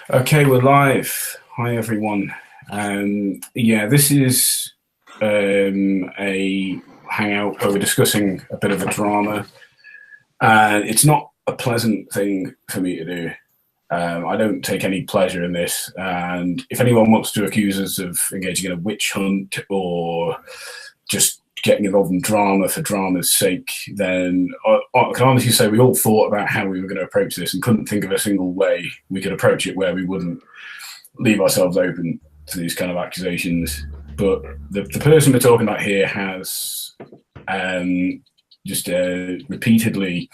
Okay, we're live. Hi, everyone. Yeah, this is a hangout where we're discussing a bit of a drama, and it's not a pleasant thing for me to do. I don't take any pleasure in this, and if anyone wants to accuse us of engaging in a witch hunt or just getting involved in drama for drama's sake, then I can honestly say we all thought about how we were going to approach this and couldn't think of a single way we could approach it where we wouldn't leave ourselves open to these kind of accusations. But the person we're talking about here has just repeatedly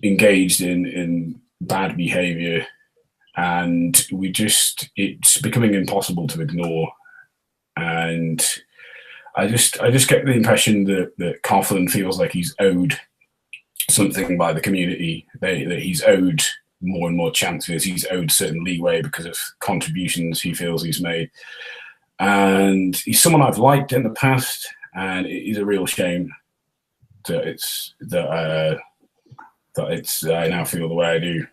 engaged in bad behavior, and it's becoming impossible to ignore. And I just get the impression that Coughlin feels like he's owed something by the community, that he's owed more and more chances, he's owed certain leeway because of contributions he feels he's made. And he's someone I've liked in the past, and it is a real shame that I now feel the way I do.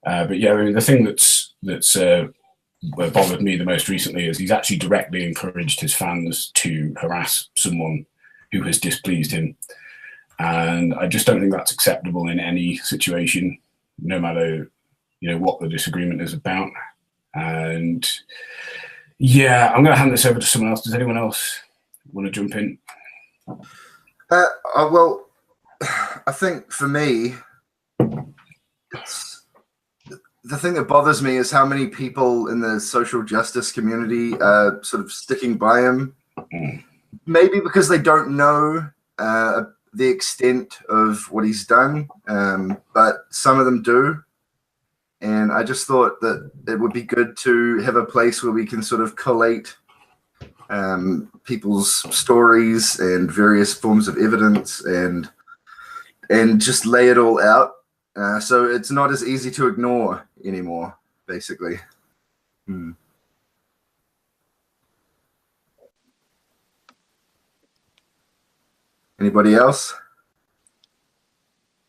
But yeah, I mean, the thing that's bothered me the most recently is he's actually directly encouraged his fans to harass someone who has displeased him, and I just don't think that's acceptable in any situation, no matter what the disagreement is about. And yeah, I'm going to hand this over to someone else. Does anyone else want to jump in? Well, I think for me, the thing that bothers me is how many people in the social justice community are sort of sticking by him. Maybe because they don't know the extent of what he's done, but some of them do. And I just thought that it would be good to have a place where we can sort of collate people's stories and various forms of evidence and just lay it all out. So it's not as easy to ignore anymore, basically. Anybody else?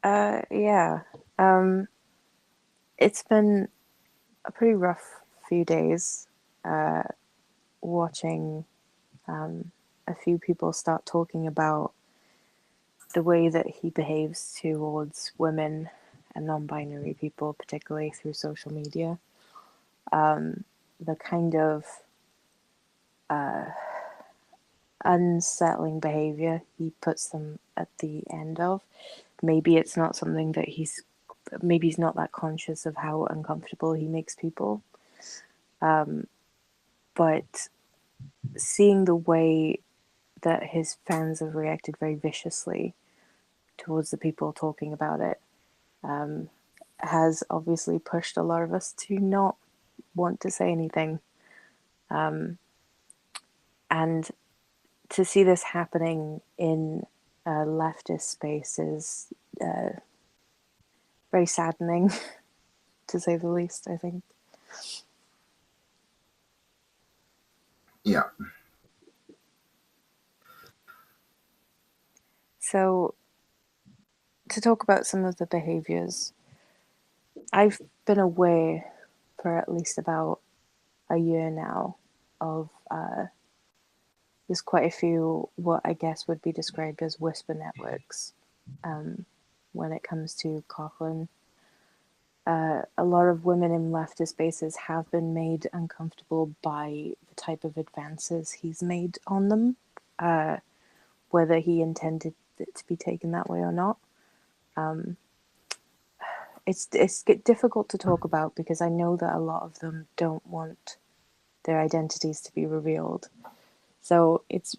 Yeah. It's been a pretty rough few days watching a few people start talking about the way that he behaves towards women and non-binary people, particularly through social media. The kind of unsettling behavior he puts them at the end of. Maybe it's not something that maybe he's not that conscious of how uncomfortable he makes people. But seeing the way that his fans have reacted very viciously towards the people talking about it has obviously pushed a lot of us to not want to say anything. And to see this happening in leftist space is very saddening, to say the least, I think. Yeah. So, to talk about some of the behaviors, I've been aware for at least about a year now of there's quite a few what I guess would be described as whisper networks when it comes to Coughlin. A lot of women in leftist spaces have been made uncomfortable by the type of advances he's made on them, whether he intended it to be taken that way or not. It's difficult to talk about because I know that a lot of them don't want their identities to be revealed. So it's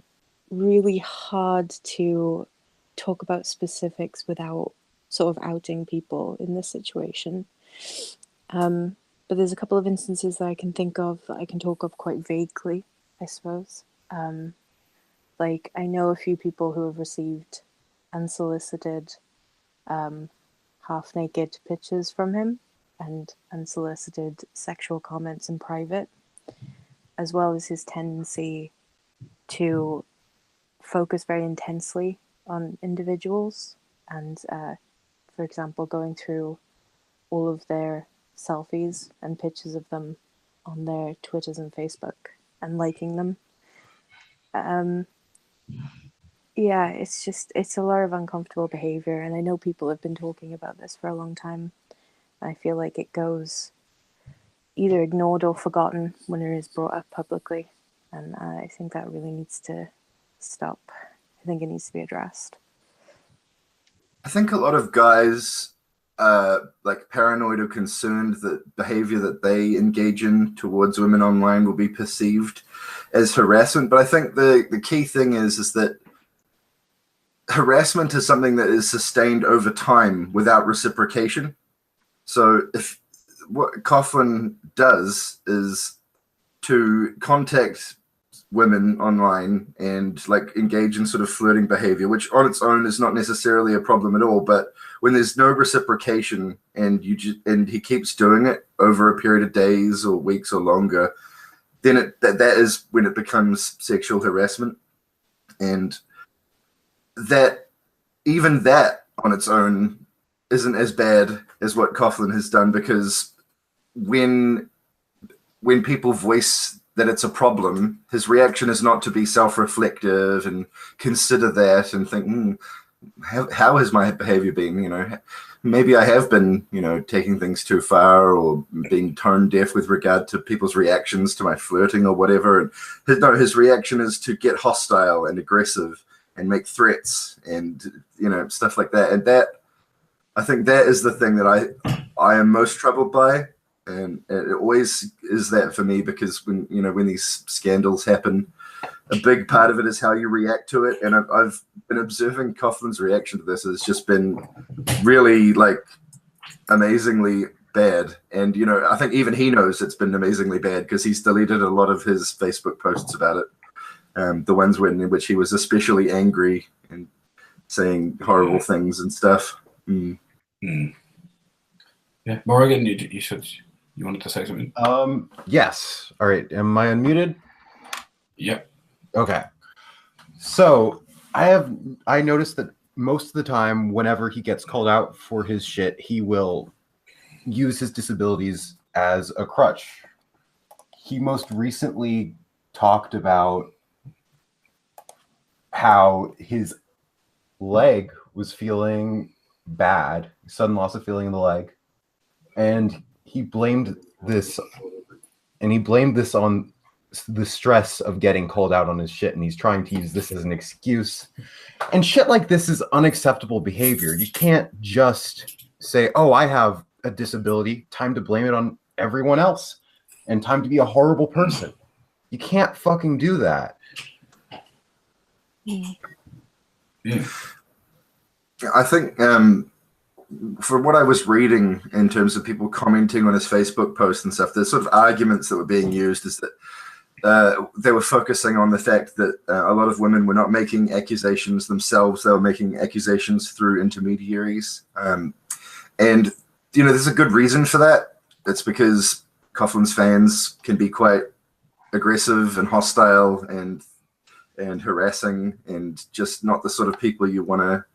really hard to talk about specifics without sort of outing people in this situation. But there's a couple of instances that I can think of that I can talk of quite vaguely, I suppose. Like, I know a few people who have received unsolicited half-naked pictures from him and unsolicited sexual comments in private, as well as his tendency to focus very intensely on individuals and, for example, going through all of their selfies and pictures of them on their Twitters and Facebook and liking them. Yeah, it's a lot of uncomfortable behavior, and I know people have been talking about this for a long time. I feel like it goes either ignored or forgotten when it is brought up publicly, and I think that really needs to stop. I think it needs to be addressed. I think a lot of guys like paranoid or concerned that behavior that they engage in towards women online will be perceived as harassment. But I think the key thing is that harassment is something that is sustained over time without reciprocation. So if what Coughlin does is to contact women online and like engage in sort of flirting behavior, which on its own is not necessarily a problem at all, but when there's no reciprocation and he keeps doing it over a period of days or weeks or longer, then that is when it becomes sexual harassment. And that even that on its own isn't as bad as what Coughlin has done, because when people voice that it's a problem, his reaction is not to be self-reflective and consider that and think, how has my behavior been? You know, maybe I have been, you know, taking things too far or being tone deaf with regard to people's reactions to my flirting or whatever. And his reaction is to get hostile and aggressive and make threats and, you know, stuff like that. And that, I think that is the thing that I am most troubled by. And it always is that for me, because when these scandals happen, a big part of it is how you react to it. And I've been observing Coughlin's reaction to this has just been really like amazingly bad. And, you know, I think even he knows it's been amazingly bad because he's deleted a lot of his Facebook posts about it. The ones in which he was especially angry and saying horrible things and stuff. Yeah, Morgan, you wanted to say something? Yes. All right. Am I unmuted? Yep. Okay. So I noticed that most of the time, whenever he gets called out for his shit, he will use his disabilities as a crutch. He most recently talked about how his leg was feeling bad, sudden loss of feeling in the leg, and he blamed this on the stress of getting called out on his shit, and he's trying to use this as an excuse. And shit like this is unacceptable behavior. You can't just say, oh, I have a disability, time to blame it on everyone else, and time to be a horrible person. You can't fucking do that. Yeah. I think for what I was reading in terms of people commenting on his Facebook posts and stuff, the sort of arguments that were being used is that they were focusing on the fact that a lot of women were not making accusations themselves. They were making accusations through intermediaries. And, you know, there's a good reason for that. It's because Coughlin's fans can be quite aggressive and hostile and harassing and just not the sort of people you want to.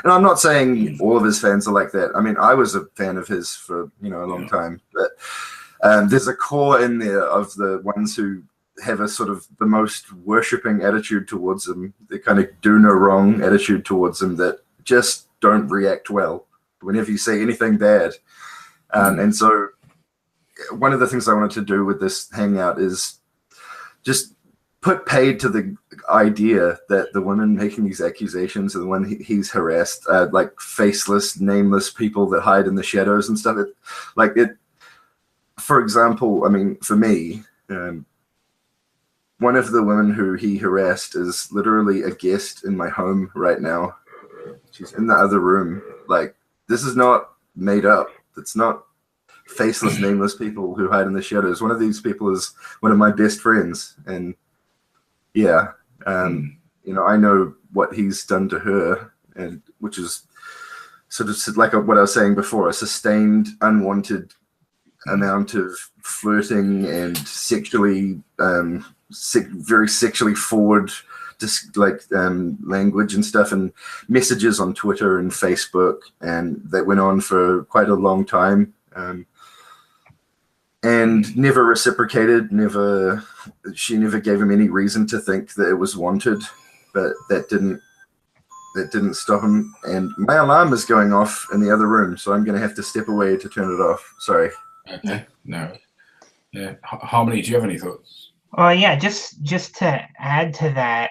And I'm not saying all of his fans are like that. I mean, I was a fan of his for, you know, a long time. But there's a core in there of the ones who have a sort of the most worshipping attitude towards him, the kind of do no wrong attitude towards him that just don't react well whenever you say anything bad. And so one of the things I wanted to do with this hangout is just put paid to the idea that the women making these accusations and the one he's harassed, like faceless, nameless people that hide in the shadows and stuff. For example, I mean, for me, one of the women who he harassed is literally a guest in my home right now. She's in the other room. Like, this is not made up. It's not faceless, nameless people who hide in the shadows. One of these people is one of my best friends. And yeah, you know, I know what he's done to her, and which is sort of like what I was saying before, a sustained, unwanted amount of flirting and sexually, very sexually forward, language and stuff, and messages on Twitter and Facebook, and that went on for quite a long time. and never reciprocated. She never gave him any reason to think that it was wanted, but that didn't stop him. And my alarm is going off in the other room, so I'm going to have to step away to turn it off. Sorry. Okay. No. Yeah. Harmony, do you have any thoughts? Yeah, just to add to that,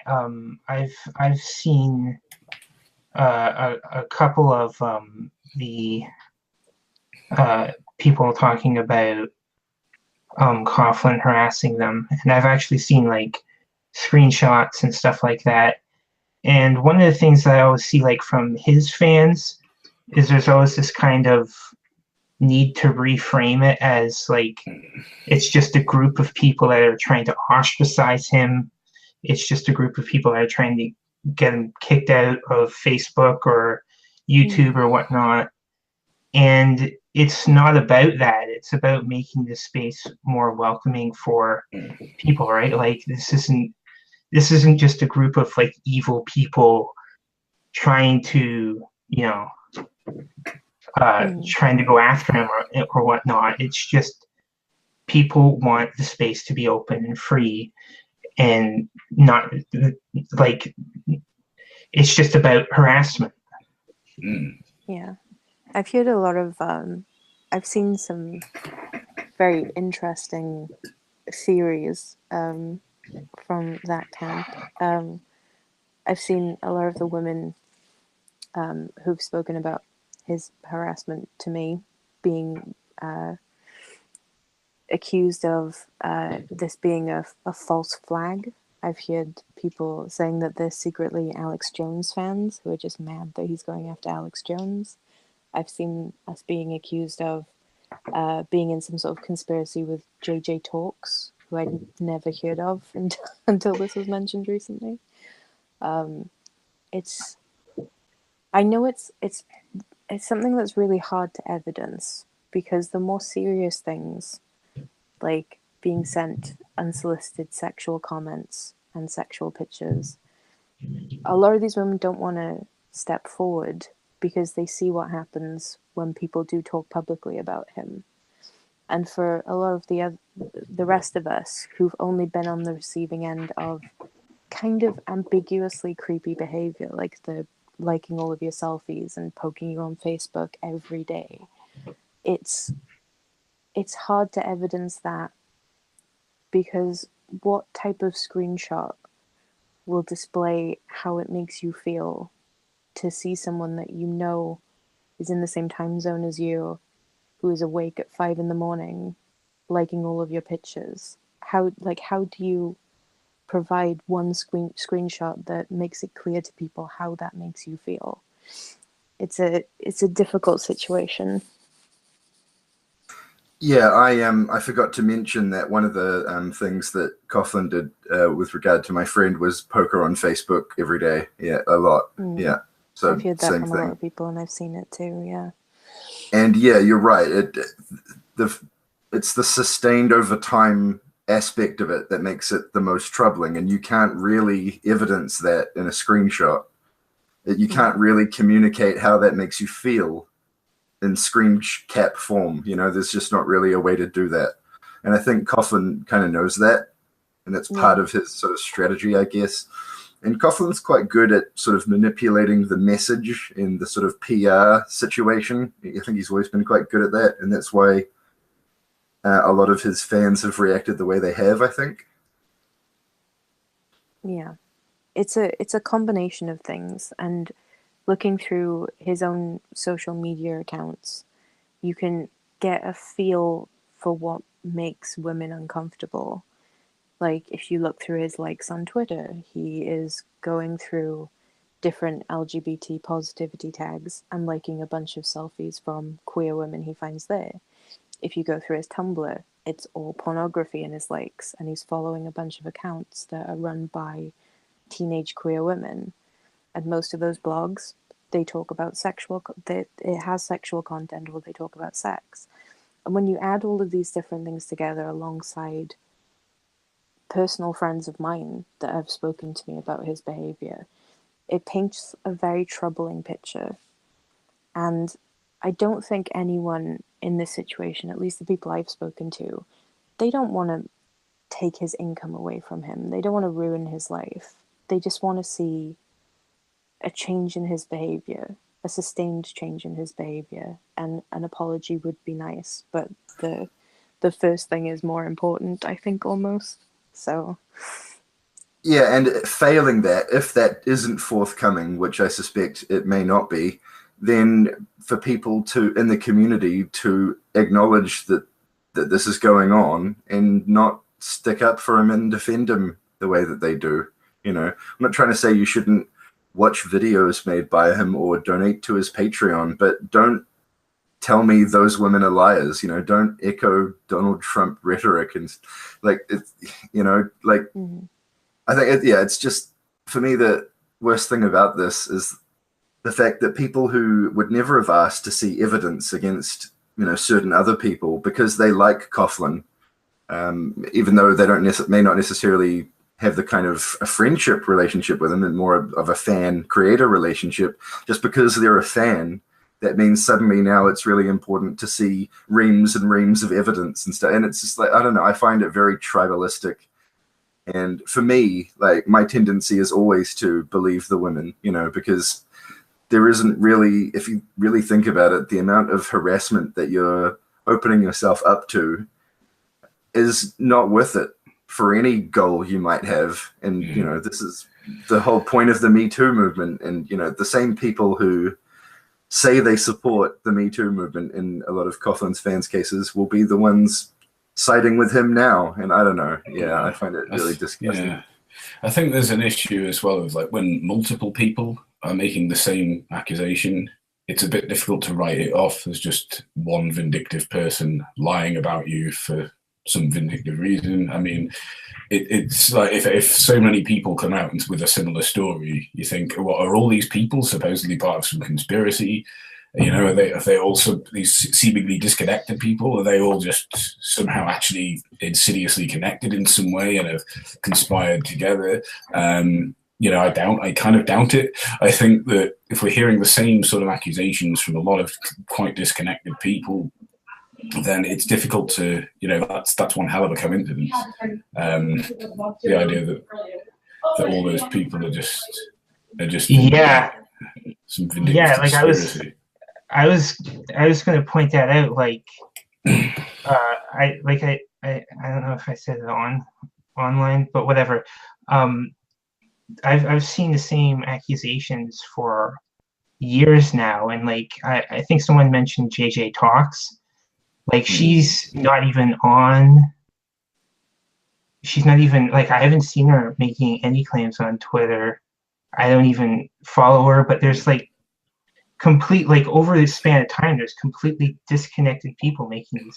I've seen a couple of the people talking about Coughlin harassing them, and I've actually seen like screenshots and stuff like that. And one of the things that I always see like from his fans is there's always this kind of need to reframe it as like it's just a group of people that are trying to ostracize him. It's just a group of people that are trying to get him kicked out of Facebook or YouTube or whatnot. And it's not about that. It's about making the space more welcoming for people, right? Like this isn't just a group of like evil people trying to, trying to go after him or whatnot. It's just people want the space to be open and free, and not like it's just about harassment. Yeah, I've heard a lot of. I've seen some very interesting theories from that camp. I've seen a lot of the women who've spoken about his harassment to me being accused of this being a false flag. I've heard people saying that they're secretly Alex Jones fans who are just mad that he's going after Alex Jones. I've seen us being accused of being in some sort of conspiracy with JJ Talks, who I'd never heard of until this was mentioned recently. I know it's something that's really hard to evidence, because the more serious things, like being sent unsolicited sexual comments and sexual pictures, a lot of these women don't want to step forward because they see what happens when people do talk publicly about him. And for a lot of the rest of us who've only been on the receiving end of kind of ambiguously creepy behavior, like the liking all of your selfies and poking you on Facebook every day, it's hard to evidence that, because what type of screenshot will display how it makes you feel to see someone that you know is in the same time zone as you, who is awake at 5 a.m, liking all of your pictures? How do you provide one screenshot that makes it clear to people how that makes you feel? It's a difficult situation. Yeah, I forgot to mention that one of the things that Coughlin did with regard to my friend was poke her on Facebook every day. Yeah, a lot. Yeah, so I've heard that same from thing. a lot of people, and I've seen it too. Yeah. And yeah, you're right. It's the sustained over time aspect of it that makes it the most troubling, and you can't really evidence that in a screenshot. You can't really communicate how that makes you feel in screen cap form. There's just not really a way to do that. And I think Coughlin kind of knows that, and that's part of his sort of strategy, I guess. And Coughlin's quite good at sort of manipulating the message in the sort of PR situation. I think he's always been quite good at that, and that's why a lot of his fans have reacted the way they have, I think. Yeah. It's a combination of things, and looking through his own social media accounts, you can get a feel for what makes women uncomfortable. Like, if you look through his likes on Twitter, he is going through different LGBT positivity tags and liking a bunch of selfies from queer women he finds there. If you go through his Tumblr, it's all pornography in his likes, and he's following a bunch of accounts that are run by teenage queer women. And most of those blogs, they talk about it has sexual content, or they talk about sex. And when you add all of these different things together alongside personal friends of mine that have spoken to me about his behavior, it paints a very troubling picture. And I don't think anyone in this situation, at least the people I've spoken to, they don't want to take his income away from him. They don't want to ruin his life. They just want to see a change in his behavior, a sustained change in his behavior, and an apology would be nice, but the first thing is more important, I think, almost. So Yeah, and failing that, if that isn't forthcoming, which I suspect it may not be, then for people to in the community to acknowledge that this is going on and not stick up for him and defend him the way that they do. You know, I'm not trying to say you shouldn't watch videos made by him or donate to his Patreon, but don't tell me those women are liars. You know, don't echo Donald Trump rhetoric and like it's, you know, like. mm-hmm. I think, it's just, for me, the worst thing about this is the fact that people who would never have asked to see evidence against, you know, certain other people because they like Coughlin, even though they may not necessarily have the kind of a friendship relationship with him and more of a fan-creator relationship, just because they're a fan, that means suddenly now it's really important to see reams and reams of evidence and stuff. And it's just like, I don't know, I find it very tribalistic. And for me, like, my tendency is always to believe the women, you know, because there isn't really, if you really think about it, the amount of harassment that you're opening yourself up to is not worth it for any goal you might have. And, you know, this is the whole point of the Me Too movement. And, you know, the same people who say they support the Me Too movement in a lot of Coughlin's fans' cases will be the ones siding with him now. And I don't know. Yeah, I find it really disgusting. Yeah. I think there's an issue as well of like when multiple people are making the same accusation, it's a bit difficult to write it off as just one vindictive person lying about you for some vindictive reason. I mean, it's like if so many people come out with a similar story, you think, what are all these people supposedly part of some conspiracy? You know, are they also these seemingly disconnected people? Are they all just somehow actually insidiously connected in some way and have conspired together? You know, I kind of doubt it. I think that if we're hearing the same sort of accusations from a lot of quite disconnected people, then it's difficult to, you know, that's one hell of a coincidence. The idea that all those people are just yeah, some vindictive conspiracy. I was going to point that out. Like, I don't know if I said it online, but whatever. I've seen the same accusations for years now, and like I think someone mentioned JJ Talks. Like, she's not even on. She's not even like, I haven't seen her making any claims on Twitter. I don't even follow her, but there's like complete, like, over the span of time, there's completely disconnected people making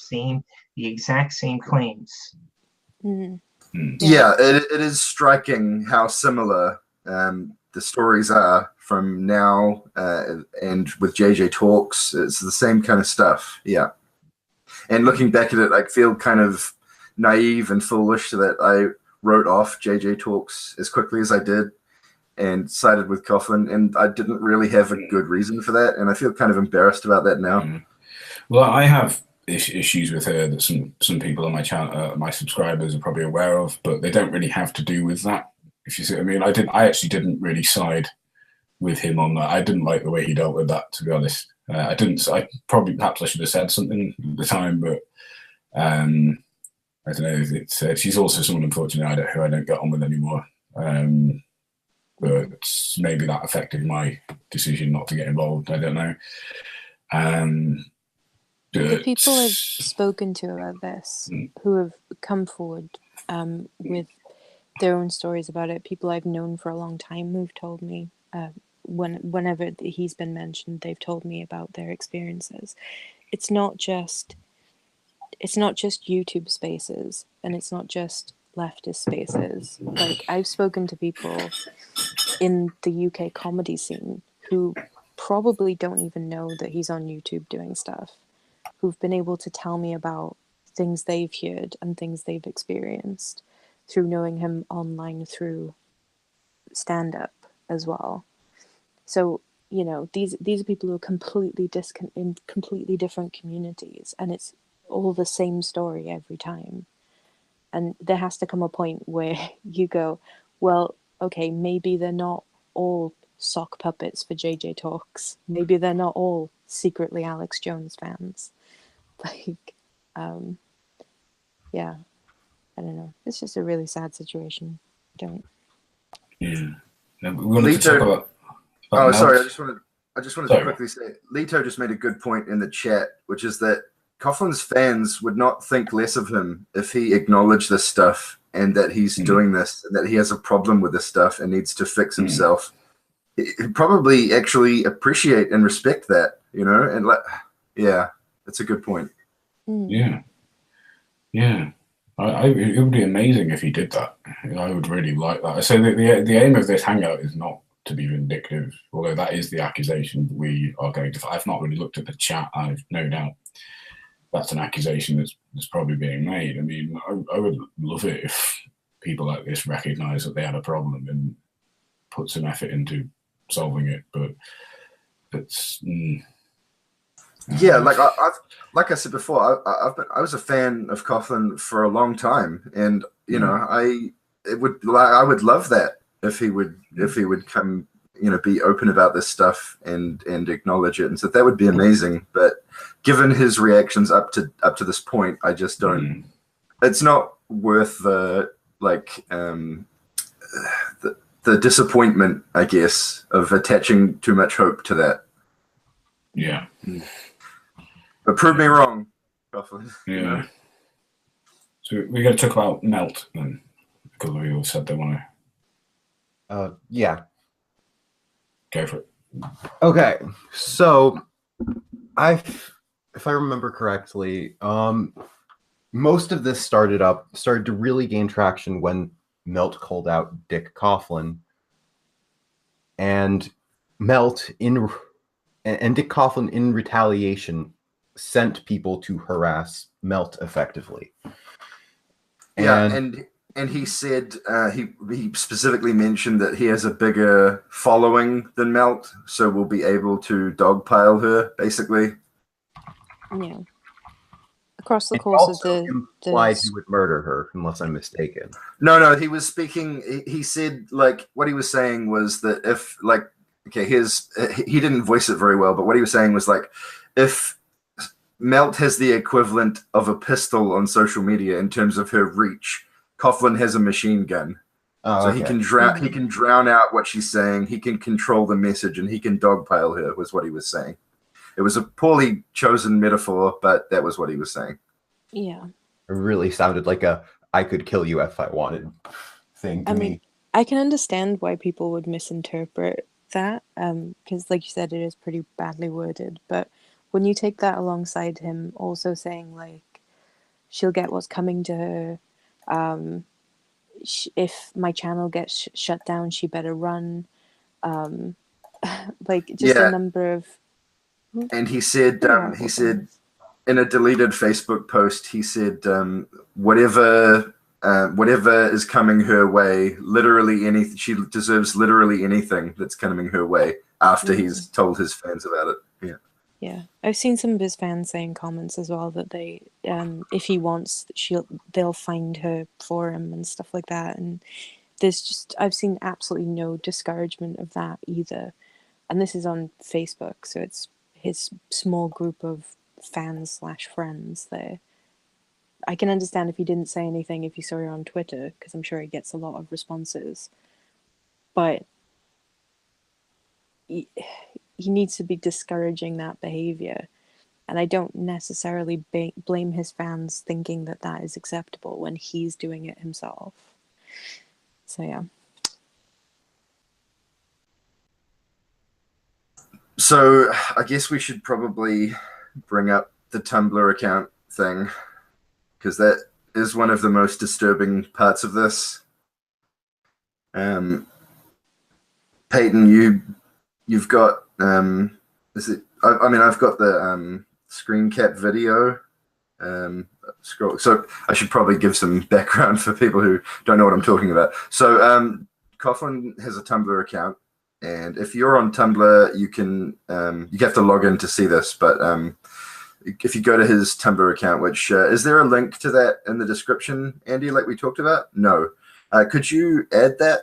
the exact same claims. Yeah, it is striking how similar the stories are from now and with JJ Talks. It's the same kind of stuff. Yeah. And looking back at it, I feel kind of naive and foolish that I wrote off JJ Talks as quickly as I did and sided with Coughlin, and I didn't really have a good reason for that, and I feel kind of embarrassed about that now. Well, I have issues with her that some people on my channel, my subscribers, are probably aware of, but they don't really have to do with that. If you see what I mean, I actually didn't really side with him on that. I didn't like the way he dealt with that, to be honest. Perhaps I should have said something at the time, but I don't know. She's also someone, unfortunately, who I don't get on with anymore. But maybe that affected my decision not to get involved. I don't know. The people I've spoken to about this, who have come forward with their own stories about it, people I've known for a long time who've told me, whenever he's been mentioned, they've told me about their experiences. It's not just YouTube spaces, and it's not just leftist spaces. Like, I've spoken to people in the UK comedy scene who probably don't even know that he's on YouTube doing stuff, who've been able to tell me about things they've heard and things they've experienced through knowing him online, through stand-up as well. So you know, these are people who are completely in completely different communities, and it's all the same story every time. And there has to come a point where you go, well, okay, maybe they're not all sock puppets for JJ Talks. Maybe they're not all secretly Alex Jones fans. Like, yeah, I don't know. It's just a really sad situation. Yeah. Now, we wanted to talk about Oh, sorry. Melt. I just wanted Sorry. to quickly say, Leto just made a good point in the chat, which is that Coughlin's fans would not think less of him if he acknowledged this stuff and that he's doing this, and that he has a problem with this stuff and needs to fix himself. He'd probably actually appreciate and respect that, you know? And yeah, that's a good point. Yeah. Yeah. It would be amazing if he did that. I would really like that. So the aim of this hangout is not to be vindictive, although that is the accusation we are going to. I've not really looked at the chat. I've no doubt that's an accusation that's probably being made. I mean, I would love it if people like this recognize that they had a problem and put some effort into solving it. But it's yeah, like I said before, I was a fan of Coughlin for a long time, and you know, I would love that if he would come, you know, be open about this stuff and acknowledge it, and so that would be amazing. But given his reactions up to this point, I just don't. It's not worth the the disappointment, I guess, of attaching too much hope to that. Yeah. But prove me wrong, Coughlin. Yeah. You know? So we're going to talk about Melt then, because we all said they want to. Yeah. Go for it. Okay, so if I remember correctly, most of this started to really gain traction when Melt called out Dick Coughlin, and Dick Coughlin in retaliation sent people to harass Melt effectively. And he said he specifically mentioned that he has a bigger following than Melt, so we'll be able to dogpile her, basically. Yeah. Across the course of the implied he would murder her, unless I'm mistaken. No, he was speaking. He said, like, what he was saying was that if, like, okay, he didn't voice it very well, but what he was saying was, like, if Melt has the equivalent of a pistol on social media in terms of her reach, Coughlin has a machine gun. So okay. He can drown out what she's saying, he can control the message, and he can dogpile her, was what he was saying. It was a poorly chosen metaphor, but that was what he was saying. Yeah. It really sounded like a I could kill you if I wanted thing to me. I can understand why people would misinterpret that, because like you said, it is pretty badly worded. But when you take that alongside him also saying, like, she'll get what's coming to her, if my channel gets shut down, she better run. Like, just a number of... And he said in a deleted Facebook post, he said, whatever is coming her way, literally anything, she deserves literally anything that's coming her way after he's told his fans about it. Yeah. Yeah. I've seen some of his fans say in comments as well that they, if he wants, they'll find her for him and stuff like that. And I've seen absolutely no discouragement of that either. And this is on Facebook, so it's his small group of fans/friends there. I can understand if he didn't say anything if you saw her on Twitter, because I'm sure he gets a lot of responses. But he needs to be discouraging that behavior. And I don't necessarily blame his fans thinking that that is acceptable when he's doing it himself. So, yeah. So I guess we should probably bring up the Tumblr account thing, because that is one of the most disturbing parts of this. Peyton, you've got is it? I mean, I've got the screen cap video. Scroll. So I should probably give some background for people who don't know what I'm talking about. So Coughlin has a Tumblr account. And if you're on Tumblr, you can you have to log in to see this, but if you go to his Tumblr account, which is there a link to that in the description, Andy, like we talked about? No. Could you add that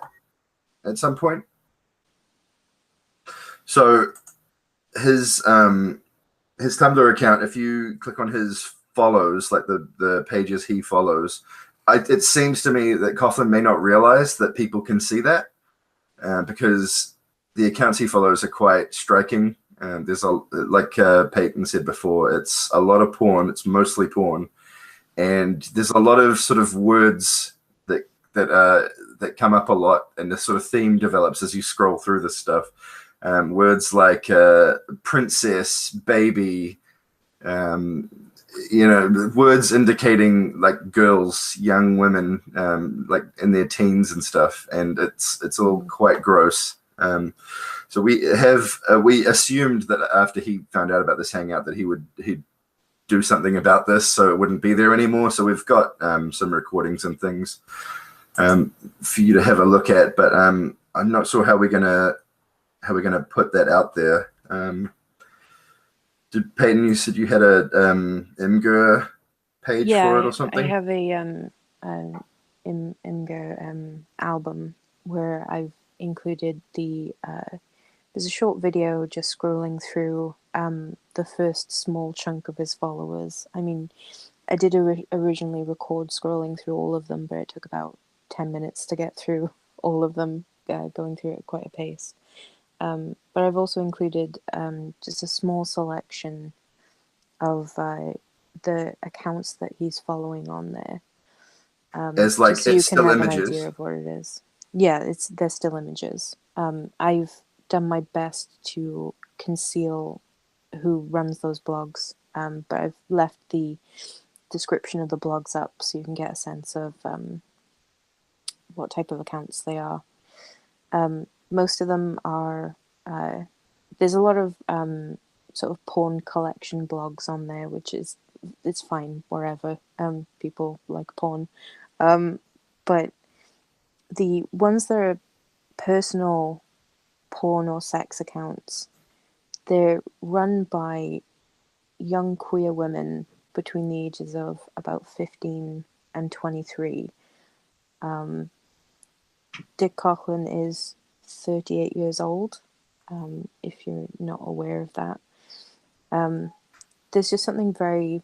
at some point? So his Tumblr account, if you click on his follows, like the pages he follows, it seems to me that Coughlin may not realize that people can see that because the accounts he follows are quite striking. There's like Peyton said before, it's a lot of porn. It's mostly porn, and there's a lot of sort of words that come up a lot, and this sort of theme develops as you scroll through this stuff. Words like princess, baby, words indicating like girls, young women, like in their teens and stuff, and it's all quite gross. So we assumed that after he found out about this hangout that he'd do something about this so it wouldn't be there anymore. So we've got some recordings and things for you to have a look at, but I'm not sure how we're gonna put that out there. Did Peyton, you said you had a Imgur page for it or something? I have a Imgur album where I've included there's a short video just scrolling through the first small chunk of his followers. I mean, I did originally record scrolling through all of them, but it took about 10 minutes to get through all of them, going through at quite a pace. But I've also included just a small selection of the accounts that he's following on there. It's like so it's you can still have images. an idea of what it is. Yeah, they're still images. I've done my best to conceal who runs those blogs, but I've left the description of the blogs up so you can get a sense of what type of accounts they are. Most of them are there's a lot of sort of porn collection blogs on there, which it's fine wherever people like porn, but the ones that are personal porn or sex accounts, they're run by young queer women between the ages of about 15 and 23. Dick Coughlin is 38 years old, if you're not aware of that. There's just something very,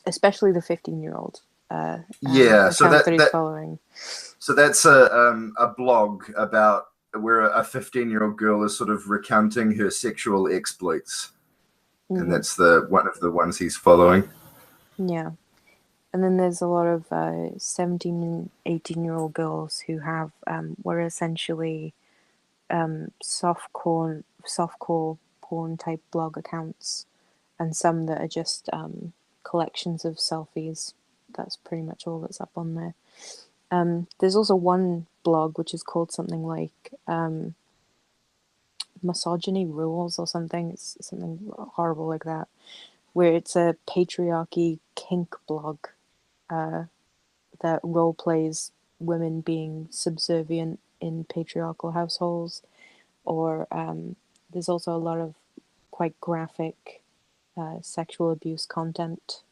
especially the 15-year-old so that he's following. So that's a blog about where a 15-year-old girl is sort of recounting her sexual exploits, and that's one of the ones he's following. Yeah. And then there's a lot of 17 and 18-year-old girls who have were essentially softcore porn type blog accounts, and some that are just collections of selfies. That's pretty much all that's up on there. There's also one blog which is called something like Misogyny Rules or something. It's something horrible like that, where it's a patriarchy kink blog that role plays women being subservient in patriarchal households, or there's also a lot of quite graphic sexual abuse content,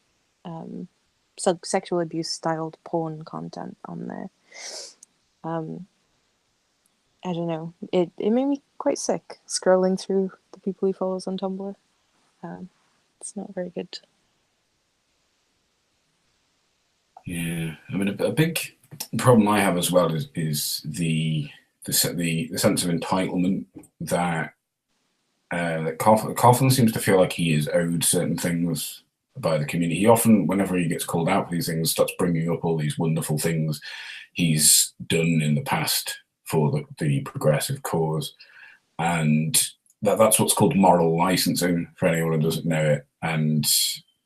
sexual abuse styled porn content on there. I don't know. It made me quite sick scrolling through the people he follows on Tumblr. It's not very good. Yeah, I mean, a big problem I have as well is the sense of entitlement that Coughlin seems to feel like he is owed certain things by the community. He often, whenever he gets called out for these things, starts bringing up all these wonderful things he's done in the past for the progressive cause, and that's what's called moral licensing for anyone who doesn't know it. And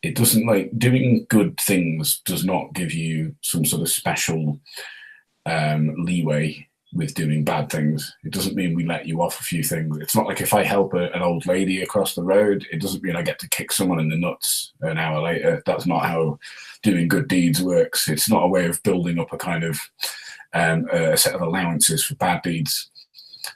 it doesn't, like, doing good things does not give you some sort of special leeway with doing bad things. It doesn't mean we let you off a few things. It's not like if I help an old lady across the road, it doesn't mean I get to kick someone in the nuts an hour later. That's not how doing good deeds works. It's not a way of building up a kind of a set of allowances for bad deeds.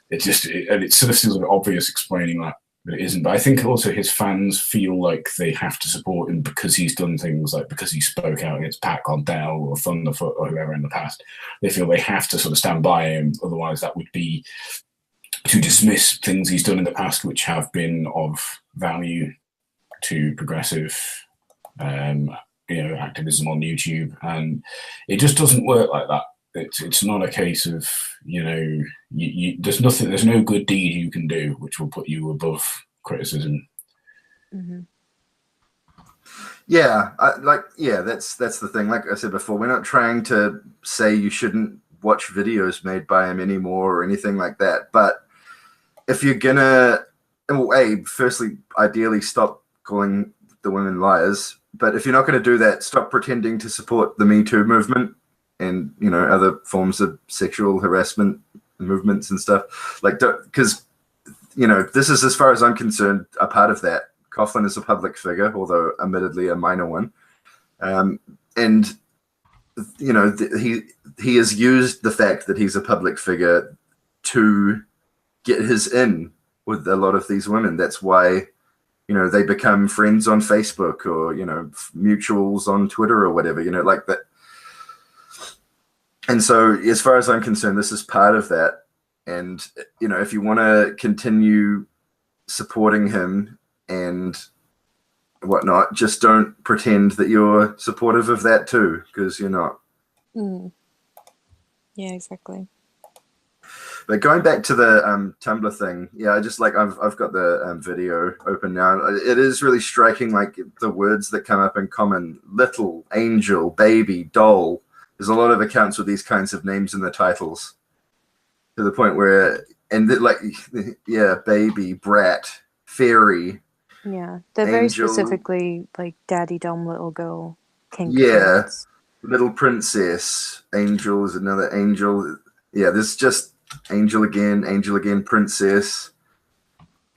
it sort of feels a bit obvious explaining that, but it isn't. But I think also his fans feel like they have to support him because he's done things like, because he spoke out against Pat Condell or Thunderfoot or whoever in the past. They feel they have to sort of stand by him, otherwise that would be to dismiss things he's done in the past which have been of value to progressive activism on YouTube, and it just doesn't work like that. It's not a case of, there's no good deed you can do which will put you above criticism. Mm-hmm. Yeah, that's the thing. Like I said before, we're not trying to say you shouldn't watch videos made by him anymore or anything like that. But if you're gonna, firstly, ideally stop calling the women liars. But if you're not going to do that, stop pretending to support the Me Too movement and other forms of sexual harassment movements and stuff. Like, because this is, as far as I'm concerned, a part of that. Coughlin is a public figure, although admittedly a minor one, and he has used the fact that he's a public figure to get his in with a lot of these women. That's why they become friends on Facebook or mutuals on Twitter or whatever, like that. And so, as far as I'm concerned, this is part of that. And if you want to continue supporting him and whatnot, just don't pretend that you're supportive of that too, because you're not. Yeah, exactly. But going back to the Tumblr thing, I just I've got the video open now. It is really striking, like the words that come up in common: little, angel, baby, doll. There's a lot of accounts with these kinds of names in the titles, to the point where, baby, brat, fairy. Yeah, they're very specifically like daddy, dumb, little girl, kink. Yeah, little princess, angel is another angel. Yeah, there's just angel again, princess.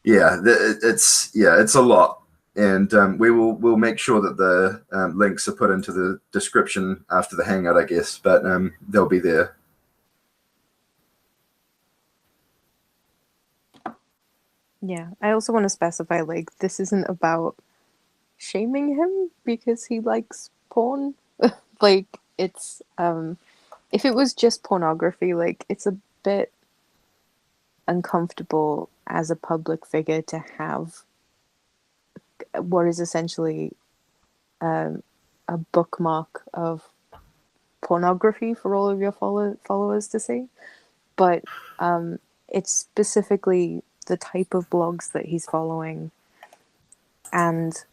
Yeah, it's a lot, and we'll make sure that the links are put into the description after the hangout, I guess, but they'll be there. Yeah, I also want to specify, like, this isn't about shaming him because he likes porn. Like, it's if it was just pornography, like, it's a bit uncomfortable as a public figure to have what is essentially a bookmark of pornography for all of your followers to see. But it's specifically the type of blogs that he's following and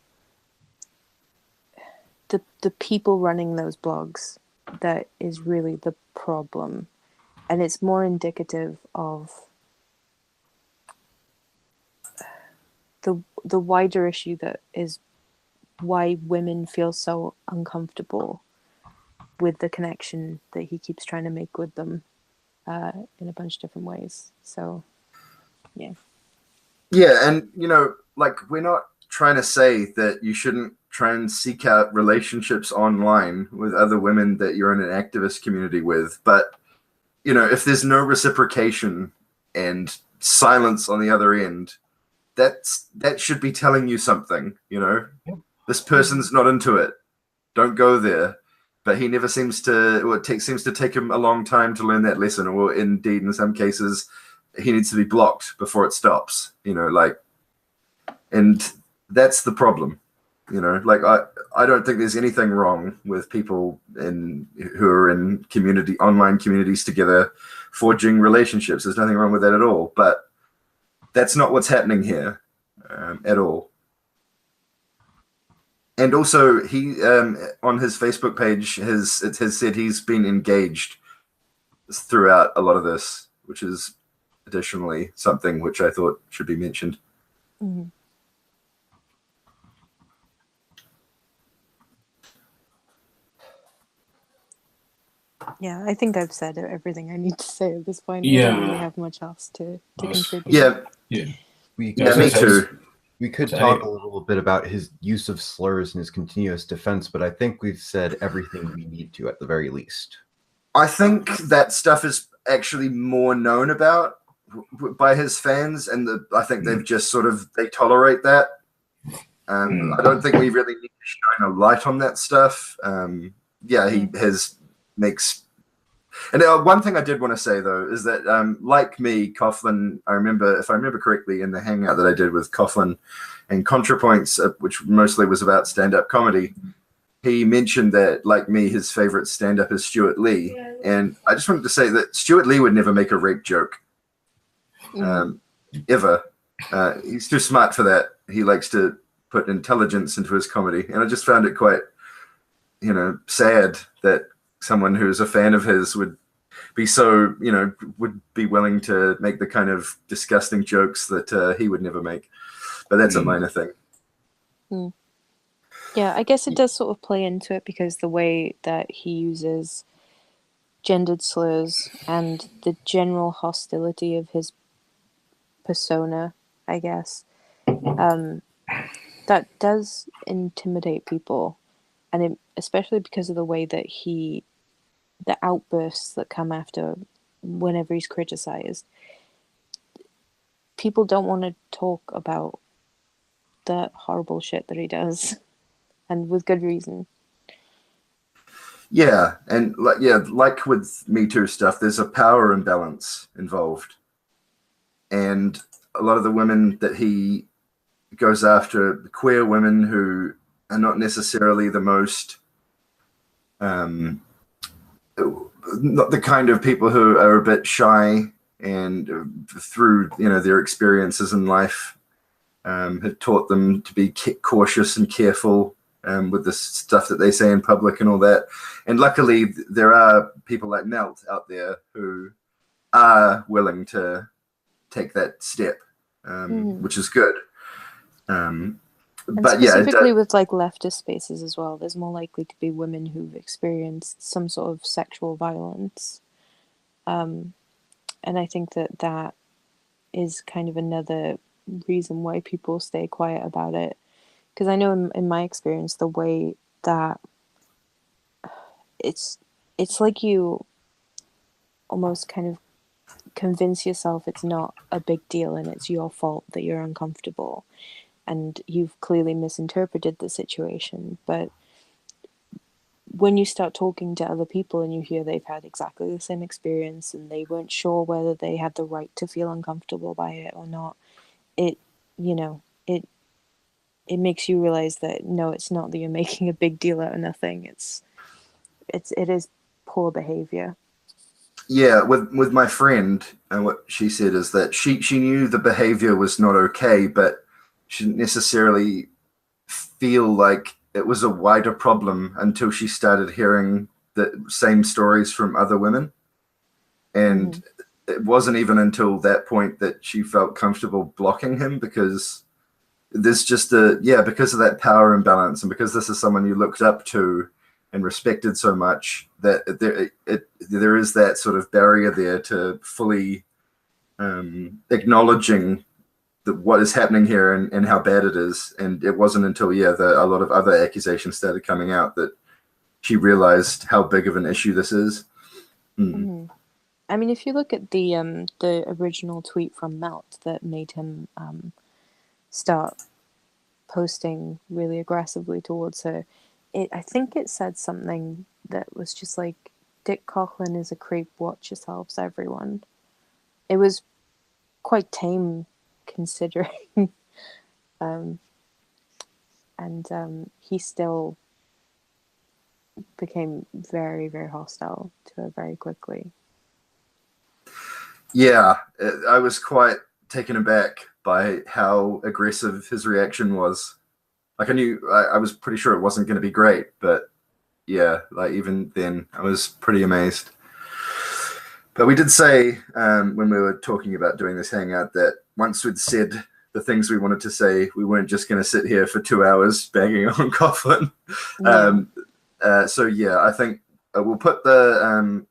the people running those blogs that is really the problem. And it's more indicative of the wider issue that is why women feel so uncomfortable with the connection that he keeps trying to make with them in a bunch of different ways. So, yeah. Yeah, and, we're not trying to say that you shouldn't try and seek out relationships online with other women that you're in an activist community with. But, if there's no reciprocation and silence on the other end, that should be telling you something, This person's not into it. Don't go there. But he never seems to, or it seems to take him a long time to learn that lesson, or indeed, in some cases, he needs to be blocked before it stops, and that's the problem, I don't think there's anything wrong with people who are in online communities together, forging relationships. There's nothing wrong with that at all, but that's not what's happening here at all. And also, he on his Facebook page it has said he's been engaged throughout a lot of this, which is additionally something which I thought should be mentioned. Mm-hmm. Yeah, I think I've said everything I need to say at this point. I don't really have much else to contribute. Yeah. Me too. We could talk a little bit about his use of slurs and his continuous defense, but I think we've said everything we need to at the very least. I think that stuff is actually more known about by his fans, and I think they've just they tolerate that. I don't think we really need to shine a light on that stuff. He makes. And one thing I did want to say though is that, like me, Coughlin, if I remember correctly, in the hangout that I did with Coughlin and ContraPoints, which mostly was about stand-up comedy, he mentioned that, like me, his favorite stand-up is Stuart Lee, and I just wanted to say that Stuart Lee would never make a rape joke, ever. He's too smart for that. He likes to put intelligence into his comedy, and I just found it quite, sad that someone who's a fan of his would be so, would be willing to make the kind of disgusting jokes that he would never make. But that's a minor thing. Yeah, I guess it does sort of play into it because the way that he uses gendered slurs and the general hostility of his persona, I guess, that does intimidate people. And especially because of the way that the outbursts that come after whenever he's criticized. People don't want to talk about the horrible shit that he does, and with good reason. Yeah, and like with Me Too stuff, there's a power imbalance involved. And a lot of the women that he goes after, the queer women who are not necessarily the most not the kind of people who are a bit shy, and through their experiences in life have taught them to be cautious and careful with the stuff that they say in public and all that. And luckily there are people like Melt out there who are willing to take that step, which is good. And but specifically with like leftist spaces as well, there's more likely to be women who've experienced some sort of sexual violence. And I think that is kind of another reason why people stay quiet about it. Because I know in my experience, the way that it's like you almost kind of convince yourself it's not a big deal and it's your fault that you're uncomfortable. And you've clearly misinterpreted the situation. But when you start talking to other people and you hear they've had exactly the same experience and they weren't sure whether they had the right to feel uncomfortable by it or not, it makes you realize that no, it's not that you're making a big deal out of nothing. It is poor behavior. Yeah, with my friend, and what she said is that she knew the behavior was not okay, but she didn't necessarily feel like it was a wider problem until she started hearing the same stories from other women. And it wasn't even until that point that she felt comfortable blocking him, because there's just because of that power imbalance, and because this is someone you looked up to and respected so much, that there is that sort of barrier there to fully acknowledging what is happening here and how bad it is. And it wasn't until a lot of other accusations started coming out that she realized how big of an issue this is. I mean, if you look at the original tweet from Melt that made him start posting really aggressively towards her, I think it said something that was just like, Dick Coughlin is a creep, watch yourselves, everyone. It was quite tame considering. He still became very, very hostile to her very quickly. Yeah, I was quite taken aback by how aggressive his reaction was. Like, I was pretty sure it wasn't going to be great, but yeah, like even then I was pretty amazed. But we did say when we were talking about doing this hangout that once we'd said the things we wanted to say, we weren't just going to sit here for 2 hours banging on Coughlin. Yeah. I think we'll put the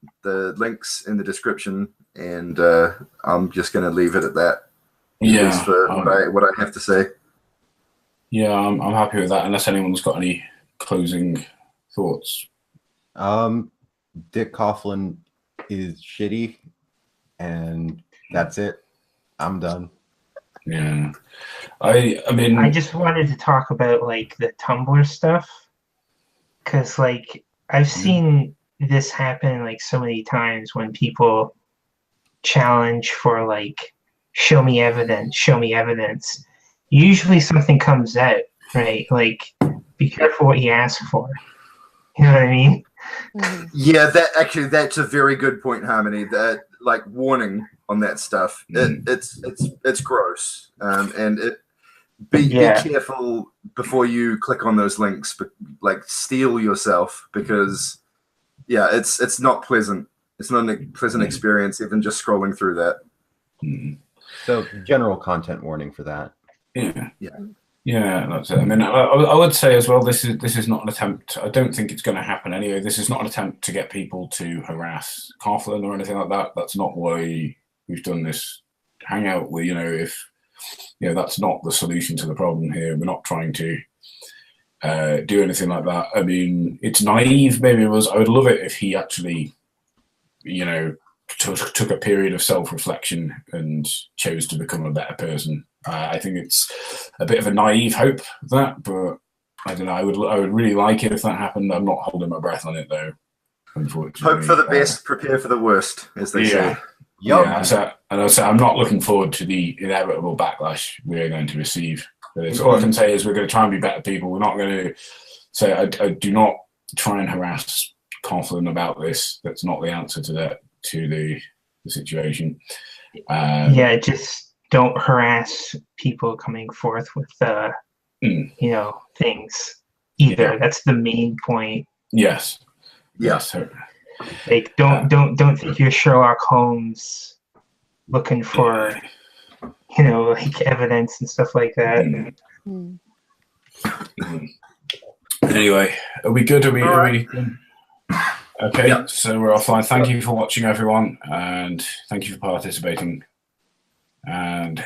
links in the description, and I'm just going to leave it at that. Yeah, at least for what I have to say. Yeah, I'm happy with that. Unless anyone's got any closing thoughts. Dick Coughlin is shitty, and that's it. I'm done. Yeah. I mean, I just wanted to talk about like the Tumblr stuff because like I've seen this happen like so many times when people challenge for like show me evidence, show me evidence. Usually something comes out, right? Like be careful what you ask for. You know what I mean? Mhm. Yeah, that's a very good point, Harmony. That like warning on that stuff. It's gross, and be Yeah. careful before you click on those links. But like steel yourself because yeah, it's not pleasant. It's not a pleasant experience even just scrolling through that. So general content warning for that. Yeah, that's it. I mean, I would say as well, this is not an attempt. I don't think it's going to happen anyway. This is not an attempt to get people to harass Carflin or anything like that. That's not why we've done this hangout. Where if that's not the solution to the problem here. We're not trying to do anything like that. I mean, it's naive. Maybe it was. I would love it if he actually, took a period of self-reflection and chose to become a better person. I think it's a bit of a naive hope that, but I don't know. I would really like it if that happened. I'm not holding my breath on it though. Unfortunately, Hope for the best, prepare for the worst, as they say. Yeah, so I'm not looking forward to the inevitable backlash we're going to receive. All I can say is we're going to try and be better people. We're not going to say I do not try and harass Coughlin about this. That's not the answer to the situation. Yeah, just don't harass people coming forth with things either. Yeah. That's the main point. Yes. Yeah. Yes. Like don't think you're Sherlock Holmes looking for like evidence and stuff like that. Anyway, are we good? Are we okay? Yeah. So we're offline. Thank you for watching, everyone, and thank you for participating. And